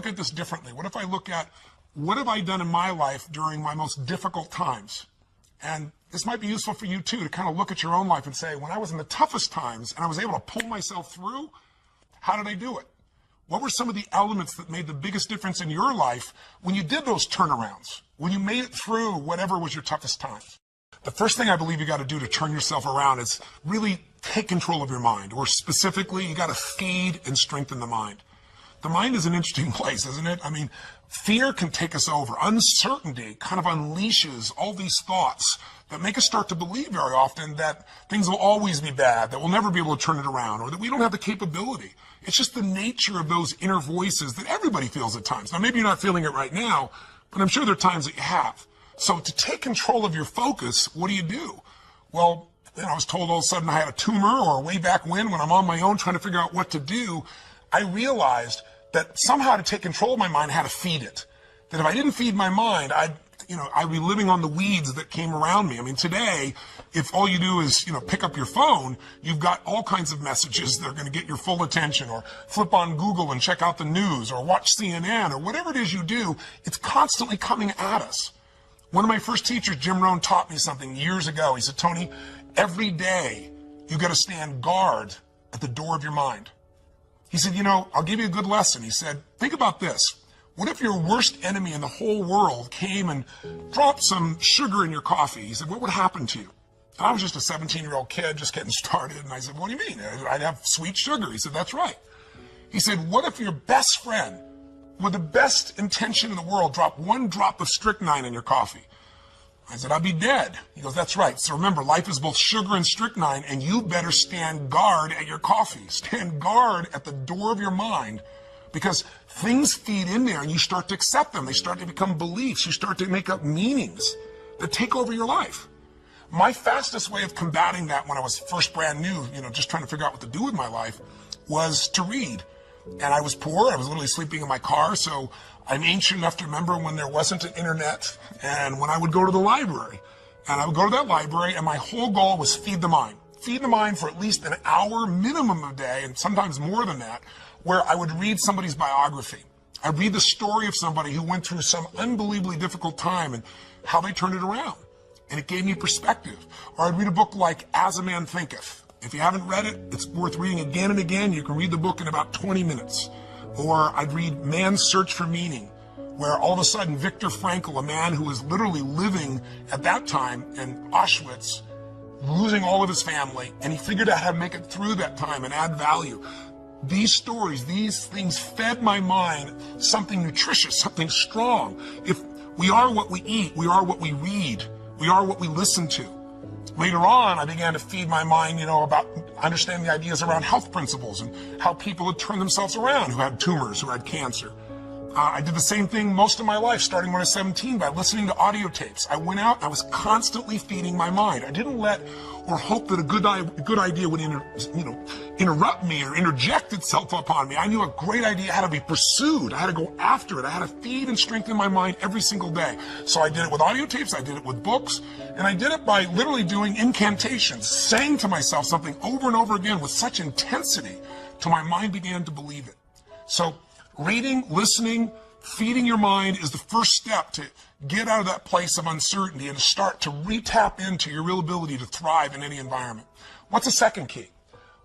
look at this differently? What if I look at what have I done in my life during my most difficult times? And this might be useful for you too, to kind of look at your own life and say, when I was in the toughest times and I was able to pull myself through, how did I do it? What were some of the elements that made the biggest difference in your life when you did those turnarounds, when you made it through whatever was your toughest times? The first thing I believe you got to do to turn yourself around is really take control of your mind, or specifically, you got to feed and strengthen the mind. The mind is an interesting place, isn't it? I mean, fear can take us over. Uncertainty kind of unleashes all these thoughts that make us start to believe very often that things will always be bad, that we'll never be able to turn it around, or that we don't have the capability. It's just the nature of those inner voices that everybody feels at times. Now, maybe you're not feeling it right now, but I'm sure there are times that you have. So to take control of your focus, what do? Well, I was told all of a sudden I had a tumor, or way back when I'm on my own trying to figure out what to do, I realized that somehow to take control of my mind, I had to feed it. That if I didn't feed my mind, I'd be living on the weeds that came around me. I mean, today, if all you do is, pick up your phone, you've got all kinds of messages that are going to get your full attention, or flip on Google and check out the news, or watch CNN, or whatever it is you do, it's constantly coming at us. One of my first teachers, Jim Rohn, taught me something years ago. He said, Tony, every day you got to stand guard at the door of your mind. He said, I'll give you a good lesson. He said, think about this. What if your worst enemy in the whole world came and dropped some sugar in your coffee? He said, what would happen to you? And I was just a 17-year-old kid just getting started. And I said, what do you mean? I'd have sweet sugar. He said, that's right. He said, what if your best friend, with the best intention in the world, dropped one drop of strychnine in your coffee? I said, I'd be dead. He goes, that's right. So remember, life is both sugar and strychnine, and you better stand guard at your coffee. Stand guard at the door of your mind, because things feed in there and you start to accept them. They start to become beliefs. You start to make up meanings that take over your life. My fastest way of combating that when I was first brand new, just trying to figure out what to do with my life, was to read. And I was poor. I was literally sleeping in my car. So I'm ancient enough to remember when there wasn't an internet, and when I would go to the library. And I would go to that library, and my whole goal was feed the mind. Feed the mind for at least an hour minimum a day, and sometimes more than that, where I would read somebody's biography. I'd read the story of somebody who went through some unbelievably difficult time and how they turned it around. And it gave me perspective. Or I'd read a book like As a Man Thinketh. If you haven't read it, it's worth reading again and again. You can read the book in about 20 minutes. Or I'd read Man's Search for Meaning, where all of a sudden Viktor Frankl, a man who was literally living at that time in Auschwitz, losing all of his family, and he figured out how to make it through that time and add value. These stories, these things fed my mind something nutritious, something strong. If we are what we eat, we are what we read, we are what we listen to. Later on, I began to feed my mind, about understanding the ideas around health principles and how people had turned themselves around who had tumors, who had cancer. I did the same thing most of my life, starting when I was 17, by listening to audio tapes. I went out and I was constantly feeding my mind. I didn't let or hope that a good idea would interrupt me or interject itself upon me. I knew a great idea had to be pursued. I had to go after it. I had to feed and strengthen my mind every single day. So I did it with audio tapes, I did it with books, and I did it by literally doing incantations, saying to myself something over and over again with such intensity till my mind began to believe it. So reading, listening, feeding your mind is the first step to get out of that place of uncertainty and to start to re-tap into your real ability to thrive in any environment. What's the second key?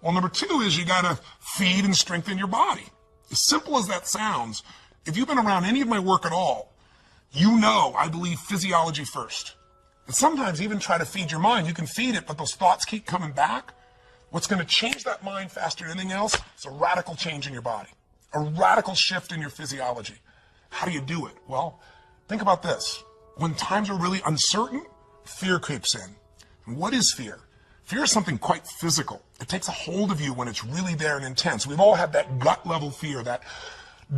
Well, number 2 is you got to feed and strengthen your body. As simple as that sounds, if you've been around any of my work at all, I believe physiology first. And sometimes even try to feed your mind. You can feed it, but those thoughts keep coming back. What's going to change that mind faster than anything else is a radical change in your body. A radical shift in your physiology. How do you do it? Well, think about this. When times are really uncertain, fear creeps in. And what is fear? Fear is something quite physical. It takes a hold of you when it's really there and intense. We've all had that gut level fear, that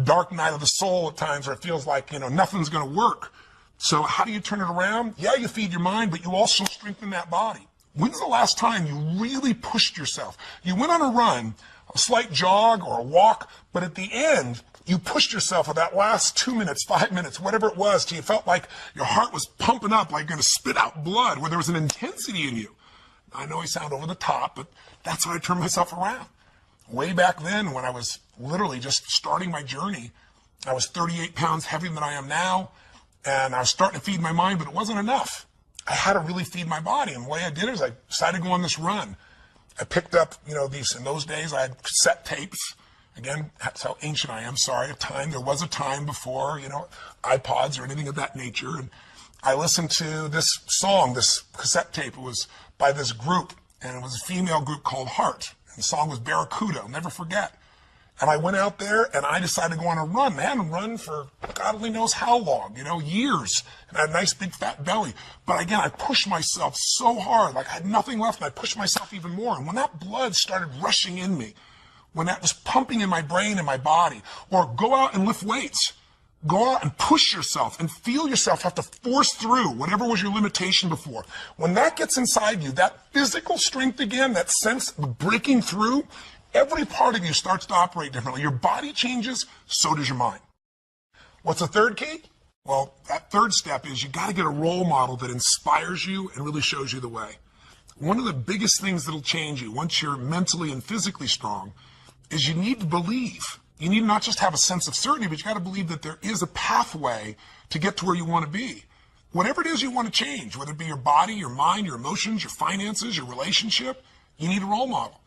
dark night of the soul at times where it feels like, nothing's going to work. So how do you turn it around? Yeah, you feed your mind, but you also strengthen that body. When's the last time you really pushed yourself? You went on a run, a slight jog or a walk, but at the end, you pushed yourself for that last 2 minutes, 5 minutes, whatever it was, till you felt like your heart was pumping up, like you're going to spit out blood, where there was an intensity in you. I know I sound over the top, but that's how I turned myself around. Way back then, when I was literally just starting my journey, I was 38 pounds heavier than I am now, and I was starting to feed my mind, but it wasn't enough. I had to really feed my body, and the way I did it is I decided to go on this run. I picked up, these, in those days I had cassette tapes. Again, that's how ancient I am, sorry, there was a time before, iPods or anything of that nature, and I listened to this song, this cassette tape. It was by this group, and it was a female group called Heart, and the song was Barracuda, I'll never forget. And I went out there and I decided to go on a run. I hadn't run for God only knows how long, years. And I had a nice big fat belly. But again, I pushed myself so hard, like I had nothing left, and I pushed myself even more. And when that blood started rushing in me, when that was pumping in my brain and my body, or go out and lift weights, go out and push yourself and feel yourself have to force through whatever was your limitation before. When that gets inside you, that physical strength again, that sense of breaking through, every part of you starts to operate differently. Your body changes, so does your mind. What's the third key? Well, that third step is you got to get a role model that inspires you and really shows you the way. One of the biggest things that'll change you once you're mentally and physically strong is you need to believe. You need to not just have a sense of certainty, but you got to believe that there is a pathway to get to where you want to be. Whatever it is you want to change, whether it be your body, your mind, your emotions, your finances, your relationship, you need a role model.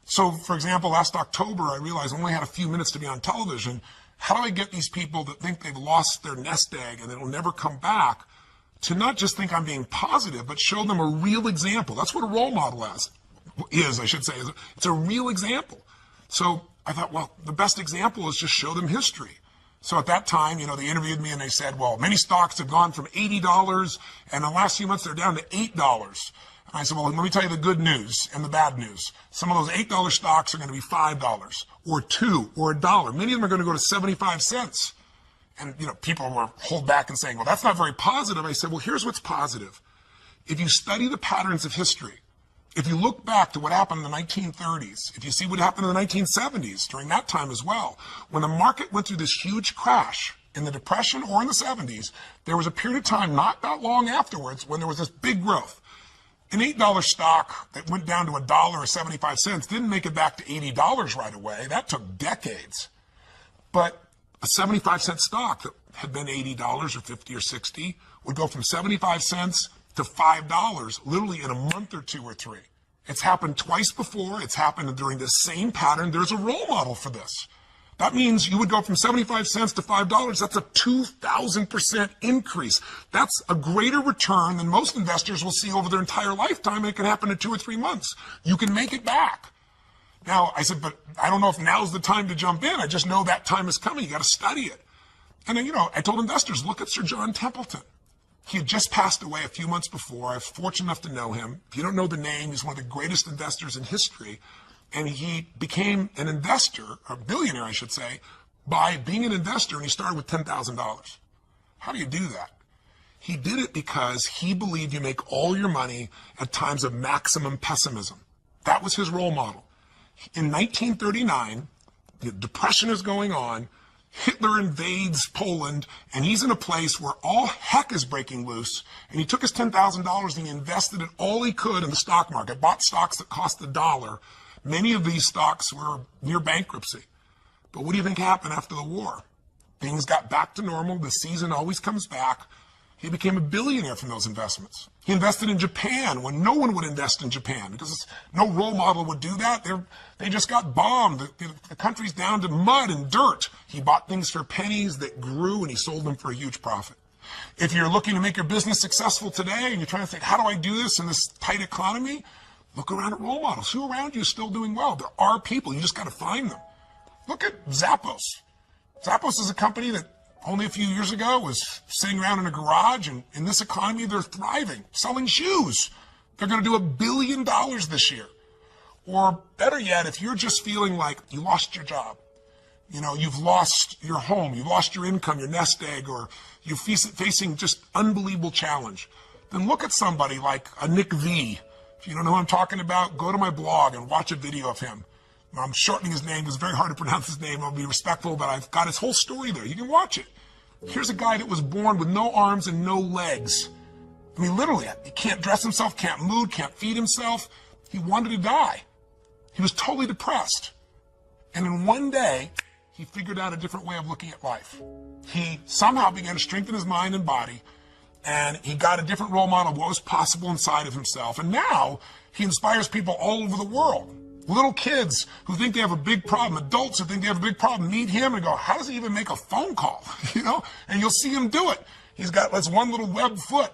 So, for example, last October, I realized I only had a few minutes to be on television. How do I get these people that think they've lost their nest egg and it'll never come back to not just think I'm being positive, but show them a real example? That's what a role model is, I should say. It's a real example. So I thought, well, the best example is just show them history. So at that time, they interviewed me and they said, well, many stocks have gone from $80 and in the last few months they're down to $8. I said, well, let me tell you the good news and the bad news. Some of those $8 stocks are going to be $5 or $2 or $1. Many of them are going to go to 75 cents. And, people were hold back and saying, well, that's not very positive. I said, well, here's what's positive. If you study the patterns of history, if you look back to what happened in the 1930s, if you see what happened in the 1970s, during that time as well, when the market went through this huge crash in the Depression or in the 70s, there was a period of time not that long afterwards when there was this big growth. An $8 stock that went down to $1 or 75 cents didn't make it back to $80 right away. That took decades. But a 75-cent stock that had been $80 or 50 or 60 would go from 75 cents to $5 literally in a month or two or three. It's happened twice before. It's happened during the same pattern. There's a role model for this. That means you would go from 75 cents to $5. That's a 2,000% increase. That's a greater return than most investors will see over their entire lifetime. It can happen in 2 or 3 months. You can make it back. Now, I said, but I don't know if now's the time to jump in. I just know that time is coming. You got to study it. And then, I told investors, look at Sir John Templeton. He had just passed away a few months before. I was fortunate enough to know him. If you don't know the name, he's one of the greatest investors in history. And he became an investor, a billionaire, I should say, by being an investor, and he started with $10,000. How do you do that? He did it because he believed you make all your money at times of maximum pessimism. That was his role model. In 1939, the Depression is going on, Hitler invades Poland, and he's in a place where all heck is breaking loose, and he took his $10,000 and he invested it all he could in the stock market, bought stocks that cost $1. Many of these stocks were near bankruptcy. But what do you think happened after the war? Things got back to normal. The season always comes back. He became a billionaire from those investments. He invested in Japan when no one would invest in Japan because no role model would do that. They just got bombed. The country's down to mud and dirt. He bought things for pennies that grew and he sold them for a huge profit. If you're looking to make your business successful today and you're trying to think, how do I do this in this tight economy? Look around at role models. Who around you is still doing well? There are people. You just got to find them. Look at Zappos. Zappos is a company that only a few years ago was sitting around in a garage, and in this economy, they're thriving, selling shoes. They're going to do $1 billion this year. Or better yet, if you're just feeling like you lost your job, you've lost your home, you've lost your income, your nest egg, or you're facing just unbelievable challenge, then look at somebody like a Nick V. If you don't know who I'm talking about, go to my blog and watch a video of him. I'm shortening his name. It's very hard to pronounce his name. I'll be respectful, but I've got his whole story there. You can watch it. Here's a guy that was born with no arms and no legs. I mean, literally, he can't dress himself, can't move, can't feed himself. He wanted to die. He was totally depressed. And in one day, he figured out a different way of looking at life. He somehow began to strengthen his mind and body, and he got a different role model of what was possible inside of himself. And now he inspires people all over the world. Little kids who think they have a big problem, adults who think they have a big problem, meet him and go, how does he even make a phone call? And you'll see him do it. He's got this one little web foot.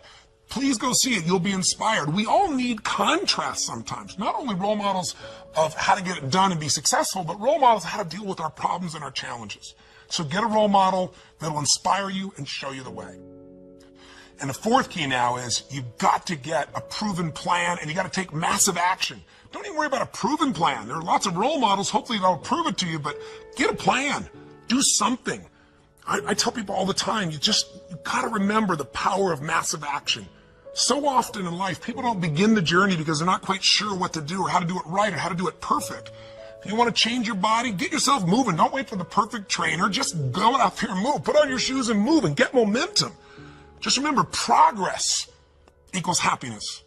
Please go see it. You'll be inspired. We all need contrast sometimes. Not only role models of how to get it done and be successful, but role models of how to deal with our problems and our challenges. So get a role model that'll inspire you and show you the way. And the fourth key now is you've got to get a proven plan, and you got to take massive action. Don't even worry about a proven plan. There are lots of role models. Hopefully they'll prove it to you, but get a plan. Do something. I tell people all the time, you got to remember the power of massive action. So often in life, people don't begin the journey because they're not quite sure what to do or how to do it right or how to do it perfect. If you want to change your body, get yourself moving. Don't wait for the perfect trainer. Just go out there and move. Put on your shoes and move and get momentum. Just remember, progress equals happiness.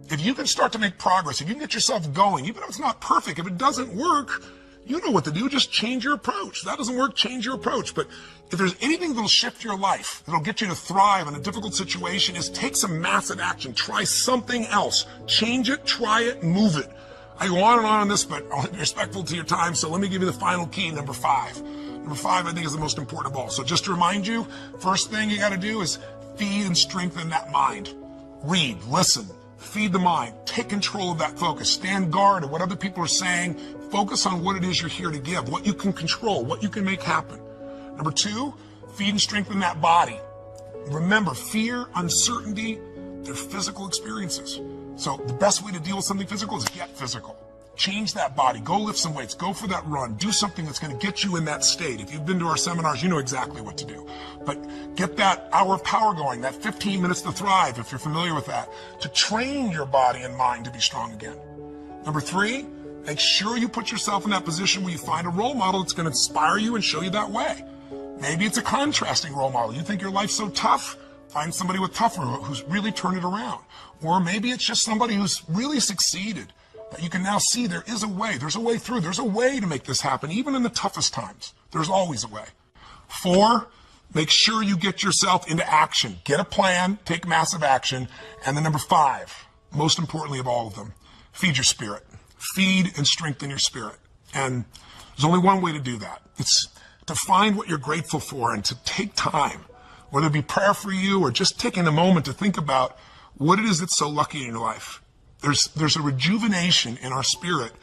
If you can start to make progress, if you can get yourself going, even if it's not perfect, if it doesn't work, you know what to do. Just change your approach. If that doesn't work, change your approach. But if there's anything that'll shift your life, that'll get you to thrive in a difficult situation, is take some massive action. Try something else. Change it, try it, move it. I go on and on this, but I'll be respectful to your time. So let me give you the final key, number 5. Number 5, I think, is the most important of all. So just to remind you, first thing you got to do is feed and strengthen that mind. Read, listen, feed the mind. Take control of that focus. Stand guard at what other people are saying. Focus on what it is you're here to give, what you can control, what you can make happen. Number 2, feed and strengthen that body. Remember, fear, uncertainty, they're physical experiences. So the best way to deal with something physical is get physical. Change that body. Go lift some weights. Go for that run. Do something that's going to get you in that state. If you've been to our seminars, you know exactly what to do. But get that hour of power going, that 15 minutes to thrive, if you're familiar with that, to train your body and mind to be strong again. Number 3, make sure you put yourself in that position where you find a role model that's going to inspire you and show you that way. Maybe it's a contrasting role model. You think your life's so tough? Find somebody with tougher who's really turned it around. Or maybe it's just somebody who's really succeeded. That you can now see there is a way. There's a way through. There's a way to make this happen, even in the toughest times. There's always a way. 4, make sure you get yourself into action. Get a plan, take massive action. And then number 5, most importantly of all of them, feed your spirit. Feed and strengthen your spirit. And there's only one way to do that. It's to find what you're grateful for and to take time, whether it be prayer for you or just taking a moment to think about what it is that's so lucky in your life. There's a rejuvenation in our spirit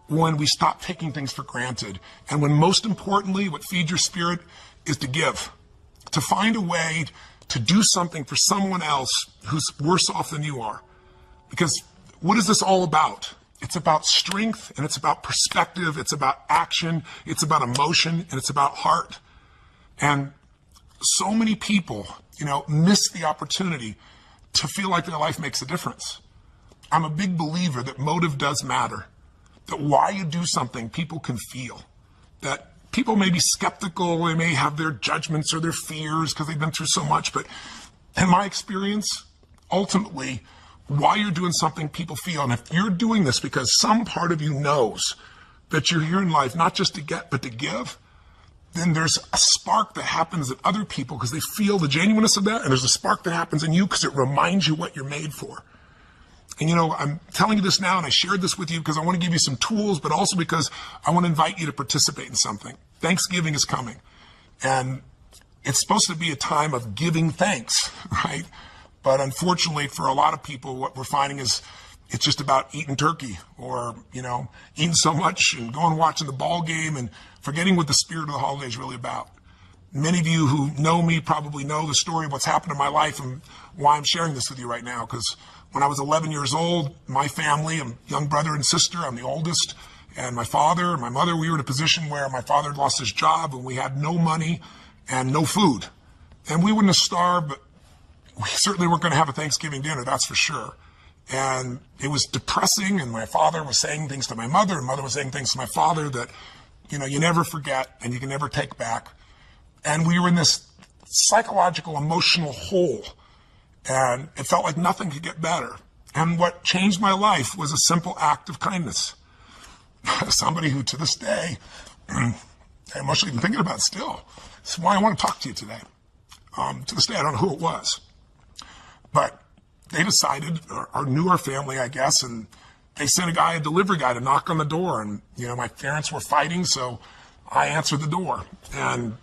when we stop taking things for granted. And when, most importantly, what feeds your spirit is to give, to find a way to do something for someone else who's worse off than you are. Because what is this all about? It's about strength, and it's about perspective, it's about action, it's about emotion, and it's about heart. And so many people, miss the opportunity to feel like their life makes a difference. I'm a big believer that motive does matter, that why you do something people can feel, that people may be skeptical, they may have their judgments or their fears because they've been through so much, but in my experience, ultimately, why you're doing something people feel. And if you're doing this because some part of you knows that you're here in life not just to get but to give, then there's a spark that happens in other people because they feel the genuineness of that, and there's a spark that happens in you because it reminds you what you're made for. And I'm telling you this now, and I shared this with you because I want to give you some tools, but also because I want to invite you to participate in something. Thanksgiving is coming, and it's supposed to be a time of giving thanks, right? But unfortunately, for a lot of people, what we're finding is it's just about eating turkey or, eating so much and going and watching the ball game and forgetting what the spirit of the holiday is really about. Many of you who know me probably know the story of what's happened in my life and why I'm sharing this with you right now. Because when I was 11 years old, my family, a young brother and sister, I'm the oldest, and my father and my mother, we were in a position where my father had lost his job and we had no money and no food. And we wouldn't have starved, but we certainly weren't going to have a Thanksgiving dinner, that's for sure. And it was depressing, and my father was saying things to my mother, and mother was saying things to my father that, you never forget and you can never take back. And we were in this psychological, emotional hole, and it felt like nothing could get better. And what changed my life was a simple act of kindness. Somebody who, to this day, I'm emotionally even thinking about it still. That's why I want to talk to you today. To this day, I don't know who it was. But they decided, or knew our family, I guess, and they sent a delivery guy to knock on the door. And, my parents were fighting, so I answered the door. And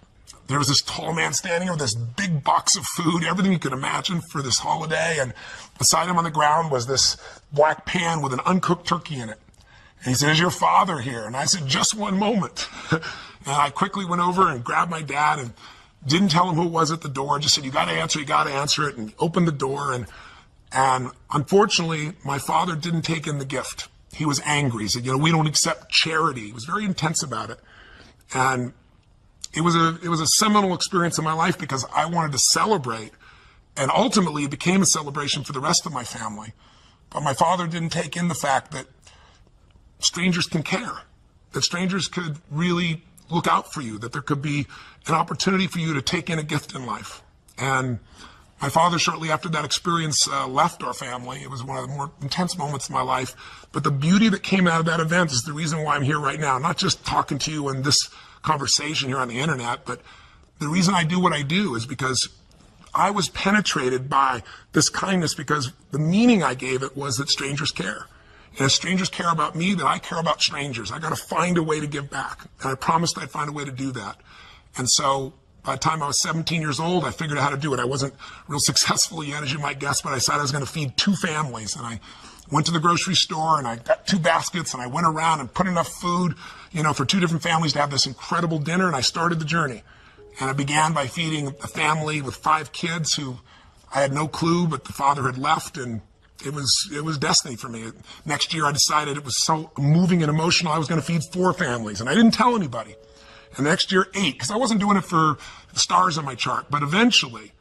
there was this tall man standing there with this big box of food, everything you could imagine for this holiday. And beside him on the ground was this black pan with an uncooked turkey in it. And he said, "Is your father here?" And I said, "Just one moment." And I quickly went over and grabbed my dad and didn't tell him who it was at the door. Just said, you got to answer it. And opened the door. And unfortunately, my father didn't take in the gift. He was angry. He said, "We don't accept charity." He was very intense about it. And it was a seminal experience in my life because I wanted to celebrate. And ultimately, it became a celebration for the rest of my family. But my father didn't take in the fact that strangers can care, that strangers could really look out for you, that there could be an opportunity for you to take in a gift in life. And my father, shortly after that experience, left our family. It was one of the more intense moments in my life. But the beauty that came out of that event is the reason why I'm here right now, not just talking to you in this conversation here on the internet, but the reason I do what I do is because I was penetrated by this kindness, because the meaning I gave it was that strangers care. And if strangers care about me, then I care about strangers. I got to find a way to give back. And I promised I'd find a way to do that. And so by the time I was 17 years old, I figured out how to do it. I wasn't real successful yet, as you might guess, but I decided I was going to feed 2 families. And I went to the grocery store and I got 2 baskets and I went around and put enough food, for 2 different families to have this incredible dinner. And I started the journey. And I began by feeding a family with 5 kids who I had no clue, but the father had left, and it was destiny for me. Next year, I decided it was so moving and emotional, I was going to feed 4 families, and I didn't tell anybody. And the next year, 8, because I wasn't doing it for the stars on my chart. But eventually,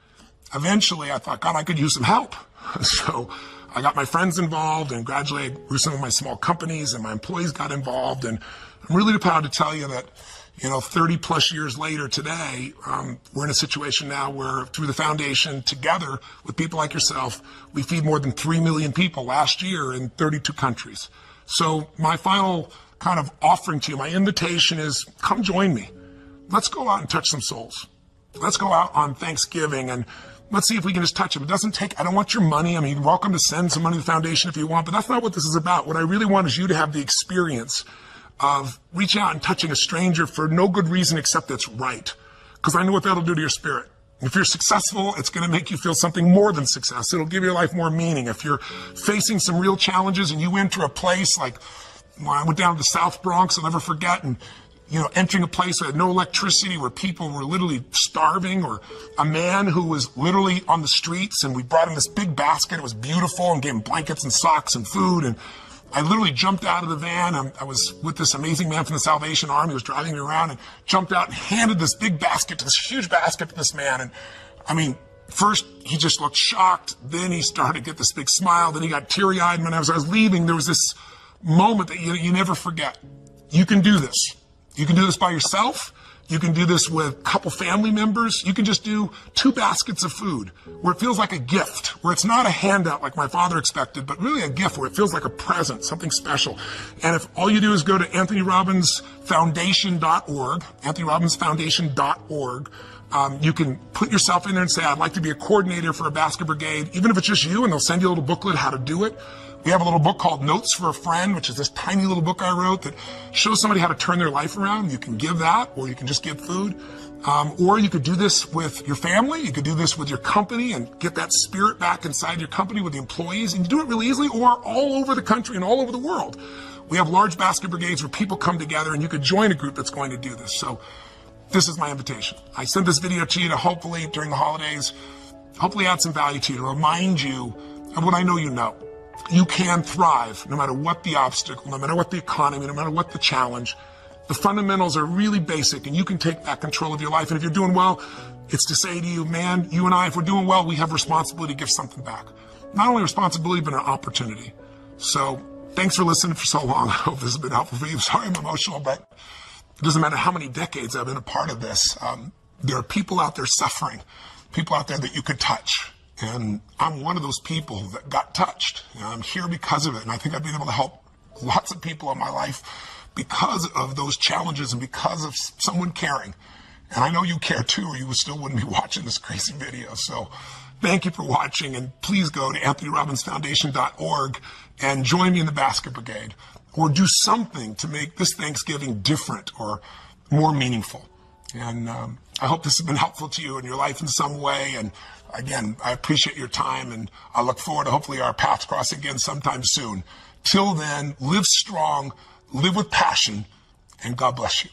I thought, God, I could use some help. So I got my friends involved, and gradually I grew some of my small companies, and my employees got involved. And I'm really proud to tell you that 30 plus years later today, we're in a situation now where through the foundation, together with people like yourself, we feed more than 3 million people last year in 32 countries. So my final kind of offering to you, my invitation is, come join me. Let's go out and touch some souls. Let's go out on Thanksgiving and let's see if we can just touch them. I don't want your money. I mean, you're welcome to send some money to the foundation if you want, but that's not what this is about. What I really want is you to have the experience of reaching out and touching a stranger for no good reason except that's right. Because I know what that'll do to your spirit. If you're successful, it's going to make you feel something more than success. It'll give your life more meaning. If you're facing some real challenges and you enter a place like, when I went down to the South Bronx, I'll never forget, and entering a place that had no electricity, where people were literally starving, or a man who was literally on the streets, and we brought him this big basket. It was beautiful, and gave him blankets and socks and food, and I literally jumped out of the van. I was with this amazing man from the Salvation Army who was driving me around, and jumped out and handed this big basket, this huge basket to this man. And I mean, first he just looked shocked. Then he started to get this big smile. Then he got teary-eyed. And when I was leaving, there was this moment that you never forget. You can do this. You can do this by yourself. You can do this with a couple family members. You can just do 2 baskets of food where it feels like a gift, where it's not a handout like my father expected, but really a gift where it feels like a present, something special. And if all you do is go to AnthonyRobbinsFoundation.org, AnthonyRobbinsFoundation.org, you can put yourself in there and say, I'd like to be a coordinator for a basket brigade, even if it's just you, and they'll send you a little booklet how to do it. We have a little book called Notes for a Friend, which is this tiny little book I wrote that shows somebody how to turn their life around. You can give that, or you can just give food. Or you could do this with your family. You could do this with your company and get that spirit back inside your company with the employees. And you do it really easily, or all over the country and all over the world. We have large basket brigades where people come together, and you could join a group that's going to do this. So this is my invitation. I sent this video to you to hopefully, during the holidays, hopefully add some value to you, to remind you of what I know you know. You can thrive no matter what the obstacle, no matter what the economy, no matter what the challenge. The fundamentals are really basic, and you can take back control of your life. And if you're doing well, it's to say to you, man, you and I, if we're doing well, we have responsibility to give something back. Not only responsibility, but an opportunity. So thanks for listening for so long. I hope this has been helpful for you. Sorry I'm emotional, but it doesn't matter how many decades I've been a part of this. There are people out there suffering, people out there that you could touch. And I'm one of those people that got touched. I'm here because of it. And I think I've been able to help lots of people in my life because of those challenges and because of someone caring. And I know you care too, or you still wouldn't be watching this crazy video. So thank you for watching, and please go to AnthonyRobbinsFoundation.org and join me in the Basket Brigade, or do something to make this Thanksgiving different or more meaningful. And I hope this has been helpful to you in your life in some way. And again, I appreciate your time, and I look forward to hopefully our paths cross again sometime soon. Till then, live strong, live with passion, and God bless you.